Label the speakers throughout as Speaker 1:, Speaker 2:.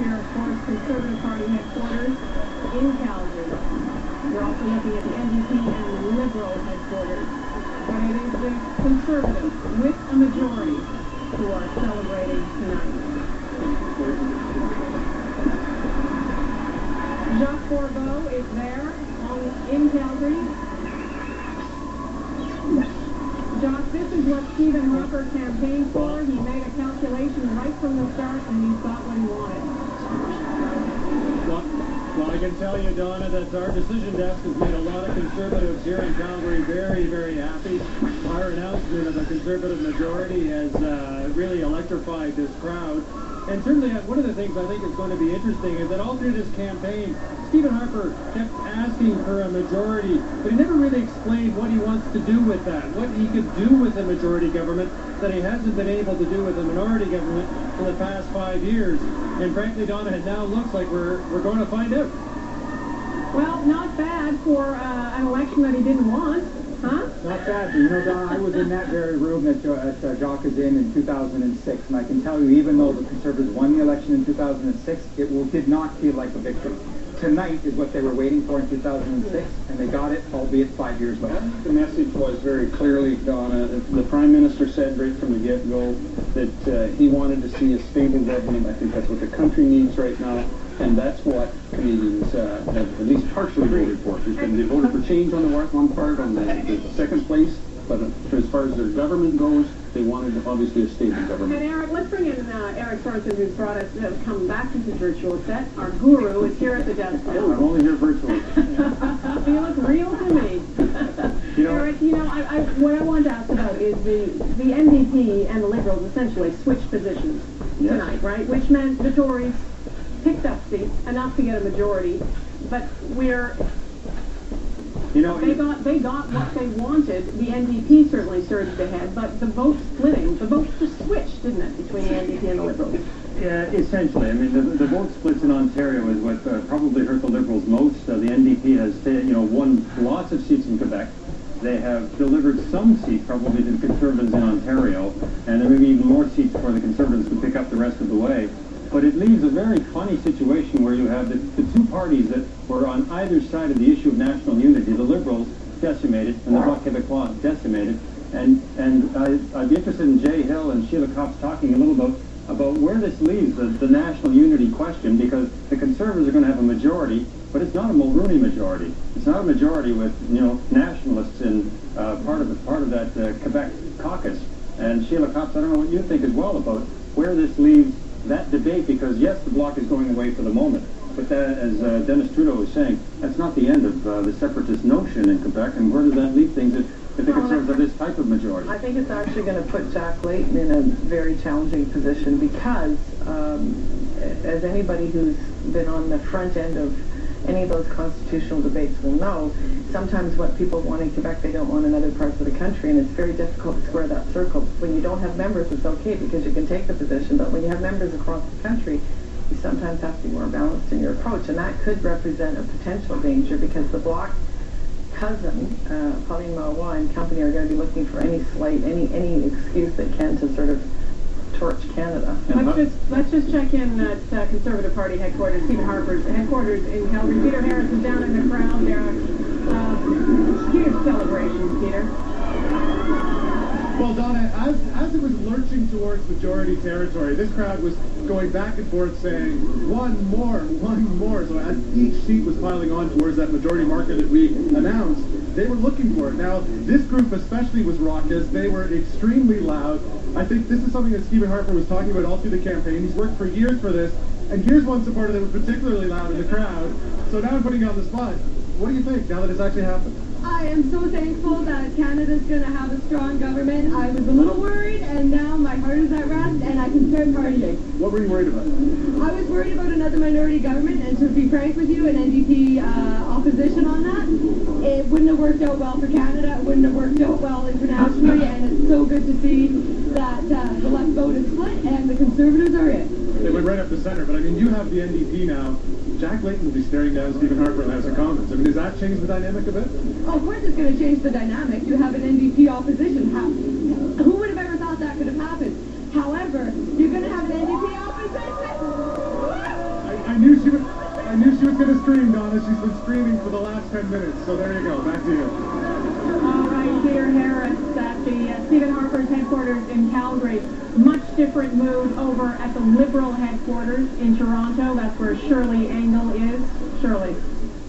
Speaker 1: we are, of course, Conservative Party headquarters in Calgary. We're also looking at the NDP and the Liberal headquarters. But it is the Conservatives, with a majority, who are celebrating tonight. Jacques Bourbeau is there in Calgary. Jacques, this is what Stephen Harper campaigned for. He made a calculation right from the start, and he got what he wanted.
Speaker 2: Well, I can tell you, Donna, that our decision desk has made a lot of Conservatives here in Calgary very, very happy. Our announcement of a Conservative majority has really electrified this crowd. And certainly one of the things I think is going to be interesting is that all through this campaign, Stephen Harper kept asking for a majority, but he never really explained what he wants to do with that, what he could do with a majority government that he hasn't been able to do with a minority government for the past 5 years. And frankly, Donna, it now looks like we're going to find out.
Speaker 1: Well, not bad for an election that he didn't want, huh?
Speaker 3: Not bad. You know, Donna, I was in that very room that Jacques is in 2006, and I can tell you, even though the Conservatives won the election in 2006, it did not feel like a victory. Tonight is what they were waiting for in 2006, and they got it, albeit 5 years later.
Speaker 4: The message was very clearly, Donna, the Prime Minister said right from the get-go that he wanted to see a stable government. I think that's what the country needs right now, and that's what Canadians have at least partially voted for. They voted for change on the one part, on the second place, but as far as their government goes, they wanted obviously a stable government.
Speaker 1: And Eric, let's bring in Eric Sorensen, who's brought us, come back to his virtual set. Our guru is here at the desk now.
Speaker 4: I'm only here virtually.
Speaker 1: You look real to me. Eric, what I wanted to ask about is the NDP and the Liberals essentially switched positions tonight, right? Which meant the Tories picked up seats, enough to get a majority, but they got what they wanted. The NDP certainly surged ahead, but the vote just switched, didn't it, between the NDP and the Liberals?
Speaker 2: Yeah, essentially. I mean, the vote splits in Ontario is what probably hurt the Liberals most. The NDP has, won lots of seats in Quebec. They have delivered some seats probably to the Conservatives in Ontario, and there may be even more seats for the Conservatives to pick up the rest of the way. But it leaves a very funny situation where you have the two parties that were on either side of the issue of national unity, the Liberals decimated and the Bloc Québécois decimated. And I'd be interested in Jay Hill and Sheila Copps talking a little about where this leaves the national unity question, because the Conservatives are going to have a majority, but it's not a Mulroney majority. It's not a majority with nationalists in part of that Quebec caucus. And Sheila Copps, I don't know what you think as well about where this leaves that debate, because yes, the Bloc is going away for the moment, but that, as Dennis Trudeau was saying, that's not the end of the separatist notion in Quebec. And where does that leave things if the Conservatives have this type of majority?
Speaker 5: I think it's actually going to put Jack Layton in a very challenging position, because as anybody who's been on the front end of any of those constitutional debates will know, sometimes what people want in Quebec, they don't want in other parts of the country, and it's very difficult to square that circle. When you don't have members, it's okay because you can take the position, but when you have members across the country, you sometimes have to be more balanced in your approach, and that could represent a potential danger, because the Bloc cousin, Pauline Marois and company, are going to be looking for any excuse they can to sort of torch Canada.
Speaker 1: Let's just check in at Conservative Party headquarters, Stephen Harper's headquarters in Calgary. Peter Harris is down in the crowd there. Huge celebrations, Peter.
Speaker 6: Well, Donna, as it was lurching towards majority territory, this crowd was going back and forth saying, one more. So as each seat was piling on towards that majority marker that we announced, they were looking for it. Now, this group especially was raucous. They were extremely loud. I think this is something that Stephen Harper was talking about all through the campaign. He's worked for years for this. And here's one supporter that was particularly loud in the crowd. So now I'm putting you on the spot. What do you think now that it's actually happened?
Speaker 7: I am so thankful that Canada's going to have a strong government. I was a little worried, and now my heart is at rest, and I can start partying.
Speaker 6: What were you worried about?
Speaker 7: I was worried about another minority government, and to be frank with you, an NDP opposition on that. It wouldn't have worked out well for Canada. It wouldn't have worked out well internationally, and it's so good to see that the left vote is split, and the Conservatives are in.
Speaker 6: They went right up the center, but I mean, you have the NDP now. Jack Layton will be staring down Stephen Harper in the House of Commons. I mean, does that change the dynamic a bit?
Speaker 7: Oh, of course it's going to change the dynamic. You have an NDP opposition. Who would have ever thought that could have happened? However, you're going to have an NDP opposition.
Speaker 6: I knew she was going to scream, Donna. She's been screaming for the last 10 minutes. So there you go. Back to you.
Speaker 1: All right, Peter Harris at the Stephen Harper's headquarters in Calgary. Much different mood over at the Liberal headquarters in Toronto. That's where Shirley Engel is. Shirley.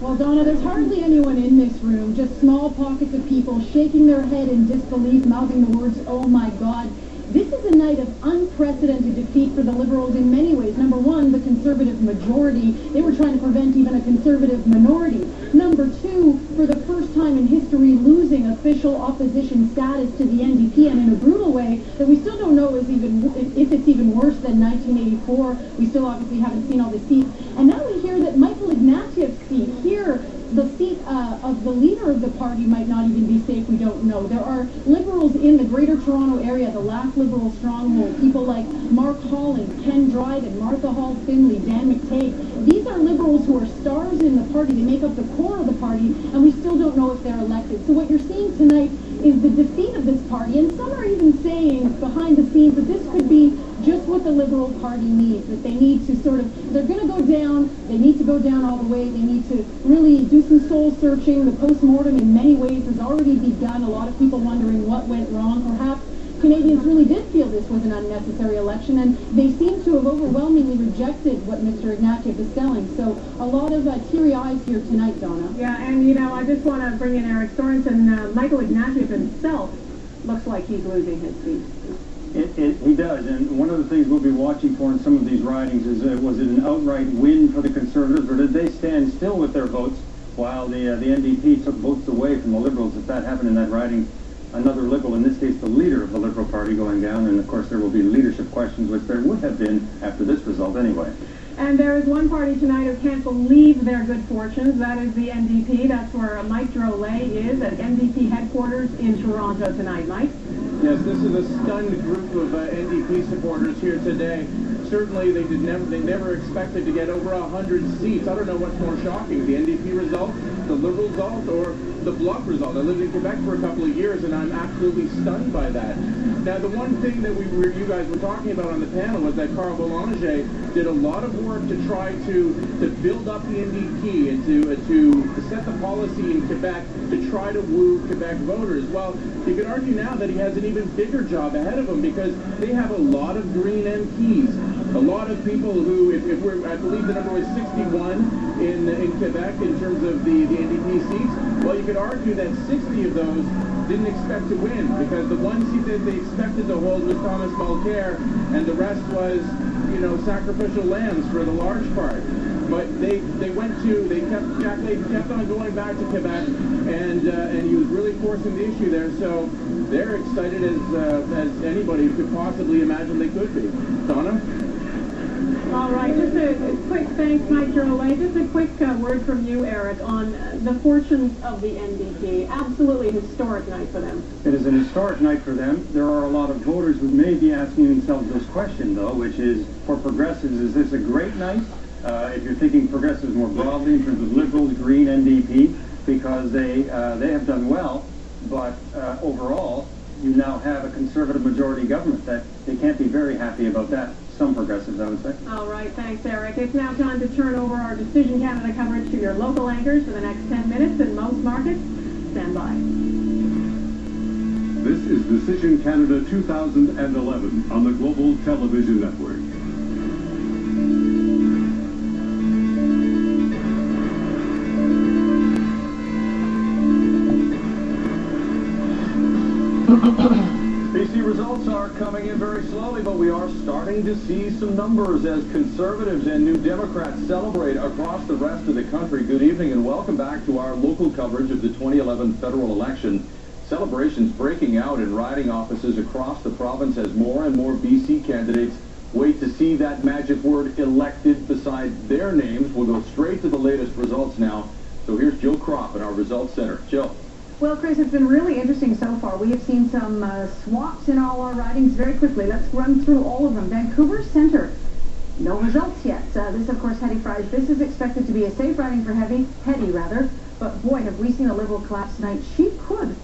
Speaker 7: Well, Donna, there's hardly anyone in this room, just small pockets of people shaking their head in disbelief, mouthing the words, "Oh my God." This is a night of unprecedented defeat for the Liberals in many ways. Number one, the Conservative majority. They were trying to prevent even a Conservative minority. Number two, for the first time in history, losing official opposition status to the NDP, and in a brutal way that we still don't know if it's even worse than 1984. We still obviously haven't seen all the seats. And now we hear that Michael Ignatieff's seat here, the seat of the leader of the party, might not even be safe. We don't know. There are Liberals in the Greater Toronto area, the last Liberal stronghold, people like Mark Holland, Ken Dryden, Martha Hall Finley, Dan McTague. These are Liberals who are stars in the party. They make up the core of the party, and we still don't know if they're elected. So what you're seeing tonight is the defeat of this party, and some are even saying behind the scenes that this could be just what the Liberal Party needs, that they need to they're going to go down, they need to go down all the way, they need to really do some soul searching. The post-mortem in many ways has already begun. A lot of people wondering what went wrong. Perhaps Canadians really did feel this was an unnecessary election, and they seem to have overwhelmingly rejected what Mr. Ignatieff is selling. So a lot of teary eyes here tonight, Donna.
Speaker 1: Yeah, and I just want to bring in Eric Sorensen. Michael Ignatieff himself looks like he's losing his seat.
Speaker 2: He does, and one of the things we'll be watching for in some of these ridings is was it an outright win for the Conservatives, or did they stand still with their votes while the NDP took votes away from the Liberals? If that happened in that riding, another Liberal, in this case the leader of the Liberal Party, going down, and of course there will be leadership questions, which there would have been after this result anyway.
Speaker 1: And there is one party tonight who can't believe their good fortunes. That is the NDP. That's where Mike Drolet is at NDP headquarters in Toronto tonight. Mike?
Speaker 4: Yes, this is a stunned group of NDP supporters here today. Certainly, they never expected to get over 100 seats. I don't know what's more shocking, the NDP result, the Liberal result, or the Bloc result. I lived in Quebec for a couple of years, and I'm absolutely stunned by that. Now, the one thing that you guys were talking about on the panel was that Carl Boulanger did a lot of work to try to build up the NDP and to set the policy in Quebec to try to woo Quebec voters. Well, you could argue now that he has an even bigger job ahead of him, because they have a lot of Green MPs. A lot of people who, I believe the number was 61 in Quebec in terms of the NDP seats. Well, you could argue that 60 of those didn't expect to win, because the one seat that they expected to hold was Thomas Mulcair, and the rest was, sacrificial lambs for the large part. But they kept on going back to Quebec, and he was really forcing the issue there. So they're excited as anybody could possibly imagine they could be. Donna?
Speaker 1: All right, just a quick thanks, Mike Drolet. Just a quick word from you, Eric, on the fortunes of the NDP. Absolutely historic night for them.
Speaker 2: It is an historic night for them. There are a lot of voters who may be asking themselves this question, though, which is, for progressives, is this a great night? If you're thinking progressives more broadly in terms of Liberals, Green, NDP, because they have done well, but overall, you now have a Conservative majority government. That they can't be very happy about that. Some progressives, I would say. All
Speaker 1: right, thanks, Eric. It's now time to turn over our Decision Canada coverage to your local anchors for the next 10 minutes in most markets. Stand by.
Speaker 8: This is Decision Canada 2011 on the Global Television Network.
Speaker 9: BC results are coming in very slowly, but we are starting to see some numbers as Conservatives and New Democrats celebrate across the rest of the country. Good evening and welcome back to our local coverage of the 2011 federal election. Celebrations breaking out in riding offices across the province as more and more BC candidates wait to see that magic word elected beside their names. We'll go straight to the latest results now. So here's Jill Kropp in our results center. Jill.
Speaker 10: Well, Chris, it's been really interesting so far. We have seen some swaps in all our ridings very quickly. Let's run through all of them. Vancouver Centre, no results yet. This, of course, Hetty Fries. This is expected to be a safe riding for Hetty, but boy, have we seen a Liberal collapse tonight. She could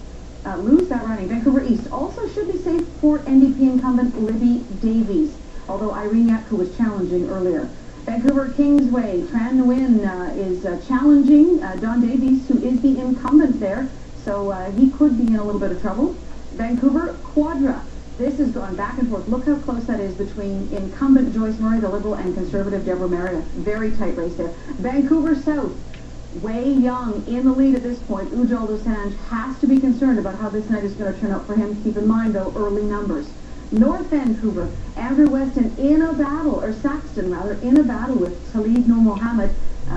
Speaker 10: lose that riding. Vancouver East also should be safe for NDP incumbent Libby Davies, although Irene Yap, who was challenging earlier. Vancouver Kingsway, Tran Nguyen is challenging Don Davies, who is the incumbent there, so he could be in a little bit of trouble. Vancouver Quadra. This has gone back and forth. Look how close that is between incumbent Joyce Murray, the Liberal, and Conservative Deborah Meredith. Very tight race there. Vancouver South. Wei Young in the lead at this point. Ujjal Dosanjh has to be concerned about how this night is going to turn out for him. Keep in mind, though, early numbers. North Vancouver, Andrew Weston in a battle, or Saxton rather, in a battle with Talib Noor Mohammed,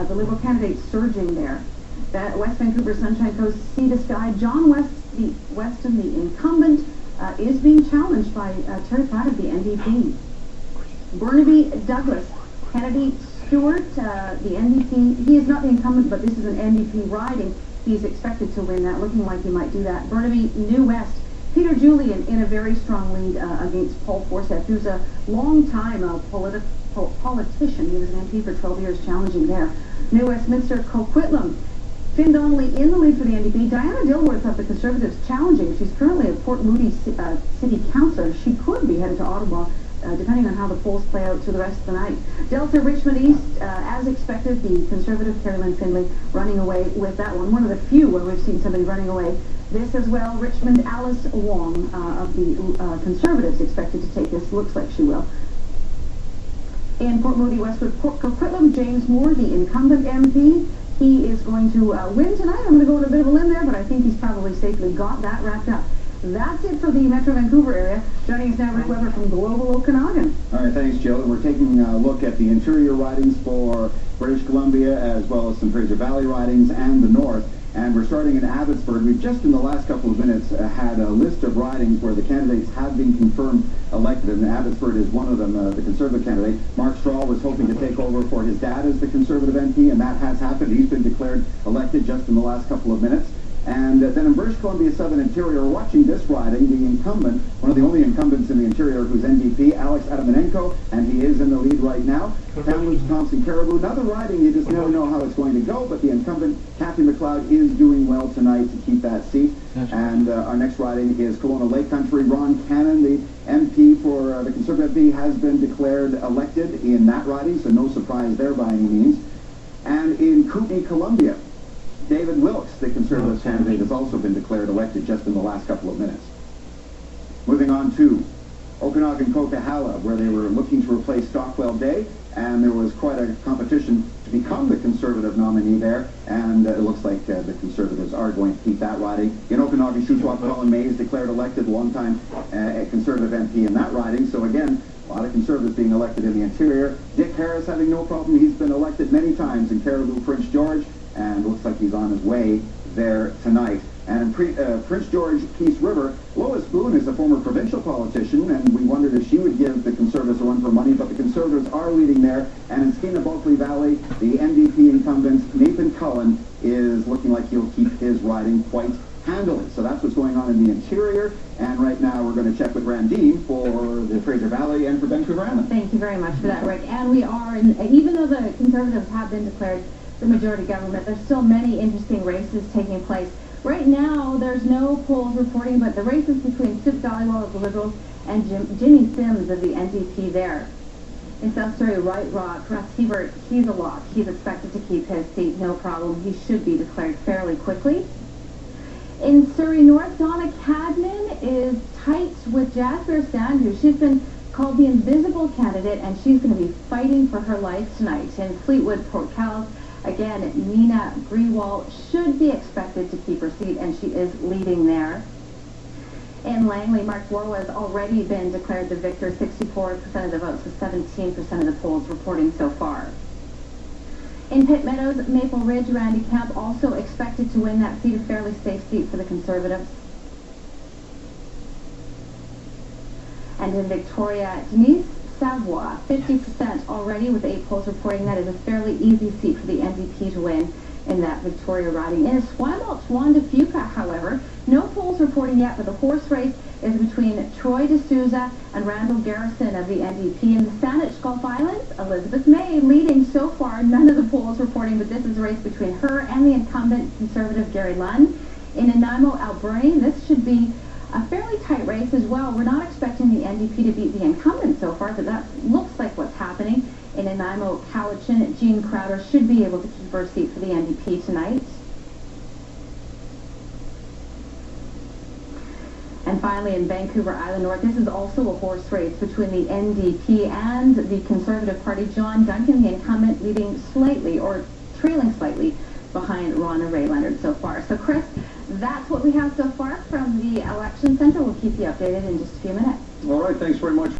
Speaker 10: the Liberal candidate surging there. West Vancouver Sunshine Coast, Sea to Sky, John Weston, the incumbent, is being challenged by Terry Platt of the NDP. Burnaby Douglas, Kennedy Stewart, the NDP, he is not the incumbent, but this is an NDP riding. He's expected to win that, looking like he might do that. Burnaby New West, Peter Julian in a very strong lead against Paul Forsyth, who's a long-time politician. He was an MP for 12 years, challenging there. New Westminster, Coquitlam, Finn Donnelly in the lead for the NDP. Diana Dilworth of the Conservatives challenging. She's currently a Port Moody city councillor. She could be headed to Ottawa, depending on how the polls play out through the rest of the night. Delta Richmond East, as expected, the Conservative Carrie Lynn Findlay running away with that one. One of the few where we've seen somebody running away. This as well, Richmond Alice Wong of the Conservatives expected to take this. Looks like she will. In Port Moody, Westwood, Coquitlam, James Moore, the incumbent MP. He is going to win tonight. I'm going to go on a bit of a limb there, but I think he's probably safely got that wrapped up. That's it for the Metro Vancouver area. Joining us now, Rick Weber from Global Okanagan.
Speaker 11: All right, thanks, Jill. We're taking a look at the interior ridings for British Columbia, as well as some Fraser Valley ridings and the North. And we're starting in Abbotsford. We've just in the last couple of minutes had a list of ridings where the candidates have been confirmed elected, and Abbotsford is one of them, the Conservative candidate. Mark Straw was hoping to take over for his dad as the Conservative MP, and that has happened. He's been declared elected just in the last couple of minutes. And then in British Columbia Southern Interior, we're watching this riding, the incumbent, one of the only incumbents in the Interior who's NDP, Alex Adamanenko, and he is in the lead right now. Kamloops, Thompson, Caribou. Another riding, you just never know how it's going to go, but the incumbent, Kathy McLeod, is doing well tonight to keep that seat. And our next riding is Kelowna Lake Country. Ron Cannon, the MP for the Conservative MP, has been declared elected in that riding, so no surprise there by any means. And in Kootenay, Columbia, David Wilkes, the Conservative candidate, has also been declared elected just in the last couple of minutes. Moving on to Okanagan-Coquihalla, where they were looking to replace Stockwell Day, and there was quite a competition to become the Conservative nominee there, and it looks like the Conservatives are going to keep that riding. In Okanagan, Shuswap, Colin Mays declared elected, longtime Conservative MP in that riding. So again, a lot of Conservatives being elected in the Interior. Dick Harris having no problem. He's been elected many times in Caribou, Prince George, and looks like he's on his way there tonight. And in Prince George, Peace River, Lois Boone is a former provincial politician, and we wondered if she would give the Conservatives a run for money, but the Conservatives are leading there. And in Skeena-Bulkley Valley, the NDP incumbent, Nathan Cullen, is looking like he'll keep his riding quite handily. So that's what's going on in the Interior. And right now we're going to check with Randine for the Fraser Valley and for Vancouver Island.
Speaker 10: Thank you very much for that, Rick. And we are, even though the Conservatives have been declared the majority government, there's still many interesting races taking place. Right now, there's no polls reporting, but the races between Sip Dhaliwal of the Liberals and Jimmy Sims of the NDP there. In South Surrey, White Rock, Russ Hebert, he's a lock. He's expected to keep his seat, no problem. He should be declared fairly quickly. In Surrey North, Donna Cadman is tight with Jasper Sandhu. She's been called the invisible candidate, and she's going to be fighting for her life tonight. In Fleetwood, Port Calais, again, Nina Grewal should be expected to keep her seat, and she is leading there. In Langley, Mark Warwa has already been declared the victor, 64% of the votes, with 17% of the polls reporting so far. In Pitt Meadows, Maple Ridge, Randy Camp also expected to win that seat, a fairly safe seat for the Conservatives. And in Victoria, Denise Savoy, 50% already with 8 polls reporting that is a fairly easy seat for the NDP to win in that Victoria riding. In Esquimalt, Wanda Fuca, however, no polls reporting yet, but the horse race is between Troy D'Souza and Randall Garrison of the NDP. In the Saanich Gulf Islands, Elizabeth May leading so far, none of the polls reporting, but this is a race between her and the incumbent Conservative Gary Lunn. In Nanaimo, Alberni, this should be a fairly tight race as well. We're not expecting the NDP to beat the incumbent so far, but that looks like what's happening. In Nanaimo, Cowichan, Jean Crowder should be able to keep her seat for the NDP tonight. And finally, in Vancouver Island North, this is also a horse race between the NDP and the Conservative Party. John Duncan, the incumbent, leading slightly, or trailing slightly, behind Ronna Ray Leonard so far. So, Chris, that's what we have so far from the election center. We'll keep you updated in just a few minutes.
Speaker 9: All right, thanks very much.